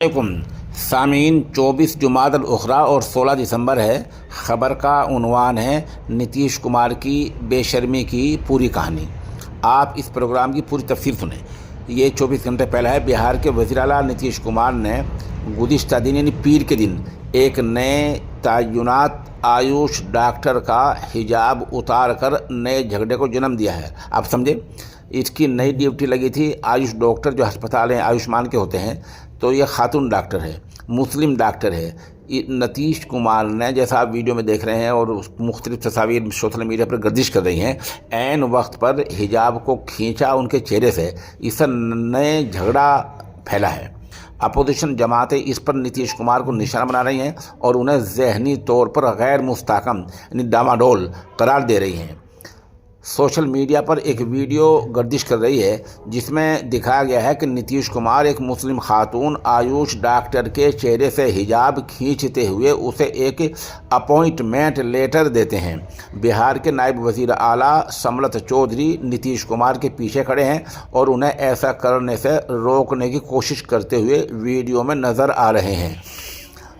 علیکم سامعین، 24 جمادی الاخری اور 16 دسمبر ہے۔ خبر کا عنوان ہے نتیش کمار کی بے شرمی کی پوری کہانی۔ آپ اس پروگرام کی پوری تفصیل سنیں۔ یہ 24 گھنٹے پہلے ہے۔ بہار کے وزیر اعلیٰ نتیش کمار نے گزشتہ دن یعنی پیر کے دن ایک نئے تعینات آیوش ڈاکٹر کا حجاب اتار کر نئے جھگڑے کو جنم دیا ہے۔ آپ سمجھے، اس کی نئی ڈیوٹی لگی تھی۔ آیوش ڈاکٹر جو ہسپتال ہیں آیوشمان کے ہوتے ہیں، تو یہ خاتون ڈاکٹر ہے، مسلم ڈاکٹر ہے۔ نتیش کمار نے، جیسا آپ ویڈیو میں دیکھ رہے ہیں اور مختلف تصاویر سوشل میڈیا پر گردش کر رہی ہیں، عین وقت پر حجاب کو کھینچا ان کے چہرے سے۔ اس سے نئے جھگڑا پھیلا ہے۔ اپوزیشن جماعتیں اس پر نتیش کمار کو نشانہ بنا رہی ہیں اور انہیں ذہنی طور پر غیر مستحکم یعنی ڈاماڈول قرار دے رہی ہیں۔ سوشل میڈیا پر ایک ویڈیو گردش کر رہی ہے جس میں دکھایا گیا ہے کہ نتیش کمار ایک مسلم خاتون آیوش ڈاکٹر کے چہرے سے حجاب کھینچتے ہوئے اسے ایک اپوائنٹمنٹ لیٹر دیتے ہیں۔ بہار کے نائب وزیر اعلیٰ سملت چودھری نتیش کمار کے پیچھے کھڑے ہیں اور انہیں ایسا کرنے سے روکنے کی کوشش کرتے ہوئے ویڈیو میں نظر آ رہے ہیں۔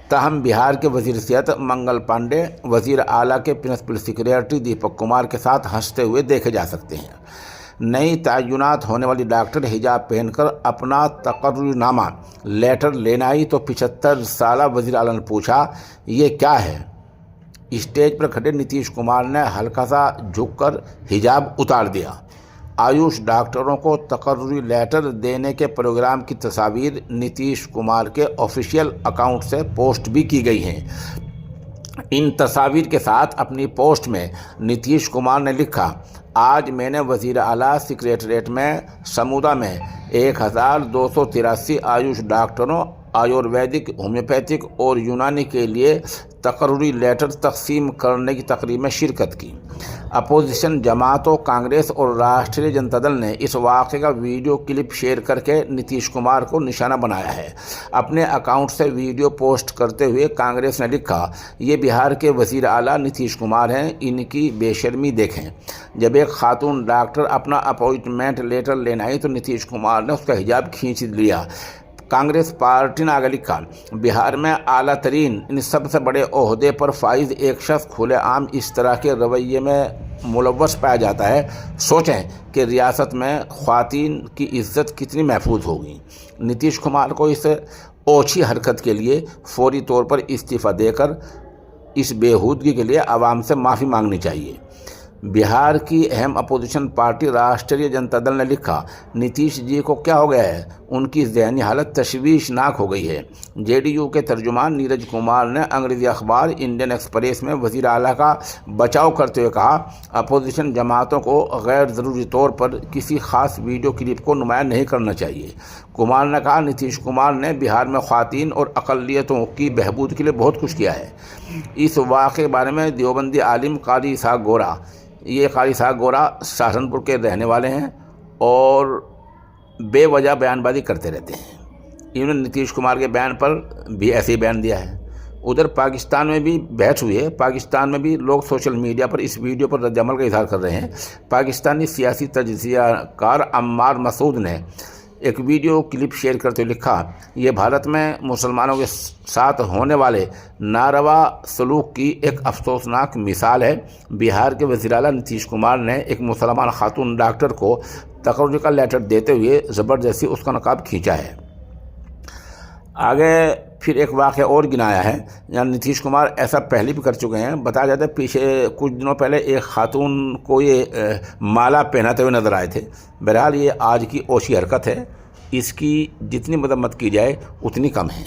تاہم بہار کے وزیر صحت منگل پانڈے وزیر اعلیٰ کے پرنسپل سیکریٹری دیپک کمار کے ساتھ ہنستے ہوئے دیکھے جا سکتے ہیں۔ نئی تعینات ہونے والی ڈاکٹر حجاب پہن کر اپنا تقرری نامہ لیٹر لینا آئی تو 75 سالہ وزیر اعلیٰ نے پوچھا، یہ کیا ہے؟ اسٹیج پر کھڑے نتیش کمار نے ہلکا سا جھک کر حجاب اتار دیا۔ آیوش ڈاکٹروں کو تقرری لیٹر دینے کے پروگرام کی تصاویر نتیش کمار کے آفیشیل اکاؤنٹ سے پوسٹ بھی کی گئی ہیں۔ ان تصاویر کے ساتھ اپنی پوسٹ میں نتیش کمار نے لکھا، آج میں نے وزیر اعلیٰ سیکریٹریٹ میں سمودا میں 1283 آیوش ڈاکٹروں، آیورویدک، ہومیوپیتھک اور یونانی کے لیے تقرری لیٹر تقسیم کرنے کی تقریب میں شرکت کی۔ اپوزیشن جماعتوں کانگریس اور راشٹریہ جنتا دل نے اس واقعے کا ویڈیو کلپ شیئر کر کے نتیش کمار کو نشانہ بنایا ہے۔ اپنے اکاؤنٹ سے ویڈیو پوسٹ کرتے ہوئے کانگریس نے لکھا، یہ بہار کے وزیر اعلیٰ نتیش کمار ہیں، ان کی بے شرمی دیکھیں۔ جب ایک خاتون ڈاکٹر اپنا اپوائنٹمنٹ لیٹر لینا آئی تو نتیش کمار نے اس کا حجاب کھینچ لیا۔ کانگریس پارٹی نے آگے لکھا، بہار میں اعلیٰ ترین ان سب سے بڑے عہدے پر فائز ایک شخص کھلے عام اس طرح کے رویے میں ملوث پایا جاتا ہے۔ سوچیں کہ ریاست میں خواتین کی عزت کتنی محفوظ ہوگی۔ نتیش کمار کو اس اوچھی حرکت کے لیے فوری طور پر استعفیٰ دے کر اس بےہودگی کے لیے عوام سے معافی مانگنی چاہیے۔ بہار کی اہم اپوزیشن پارٹی راشٹریہ جنتا دل نے لکھا، نتیش جی کو کیا ہو گیا ہے؟ ان کی ذہنی حالت تشویشناک ہو گئی ہے۔ جے ڈی یو کے ترجمان نیرج کمار نے انگریزی اخبار انڈین ایکسپریس میں وزیر اعلیٰ کا بچاؤ کرتے ہوئے کہا، اپوزیشن جماعتوں کو غیر ضروری طور پر کسی خاص ویڈیو کلپ کو نمایاں نہیں کرنا چاہیے۔ کمار نے کہا، نتیش کمار نے بہار میں خواتین اور اقلیتوں کی بہبود کے لیے بہت کچھ کیا ہے۔ اس واقعے کے بارے میں دیوبندی عالم قاری اسحاق گورا، یہ قاری اسحاق گورا سہارنپور کے رہنے والے ہیں اور بے وجہ بیان بازی کرتے رہتے ہیں۔ انہوں نے نتیش کمار کے بیان پر بھی ایسے ہی بیان دیا ہے۔ ادھر پاکستان میں بھی بحث ہوئی ہے۔ پاکستان میں بھی لوگ سوشل میڈیا پر اس ویڈیو پر رد عمل کا اظہار کر رہے ہیں۔ پاکستانی سیاسی تجزیہ کار عمار مسعود نے ایک ویڈیو کلپ شیئر کرتے ہوئے لکھا، یہ بھارت میں مسلمانوں کے ساتھ ہونے والے ناروا سلوک کی ایک افسوسناک مثال ہے۔ بہار کے وزیر اعلیٰ نتیش کمار نے ایک مسلمان خاتون ڈاکٹر کو تقرری کا لیٹر دیتے ہوئے زبردستی اس کا نقاب کھینچا ہے۔ آگے پھر ایک واقعہ اور گنایا ہے، یہاں نتیش کمار ایسا پہلے بھی کر چکے ہیں۔ بتایا جاتا ہے پیچھے کچھ دنوں پہلے ایک خاتون کو یہ مالا پہناتے ہوئے نظر آئے تھے۔ بہرحال یہ آج کی اوچھی حرکت ہے، اس کی جتنی مذمت کی جائے اتنی کم ہے۔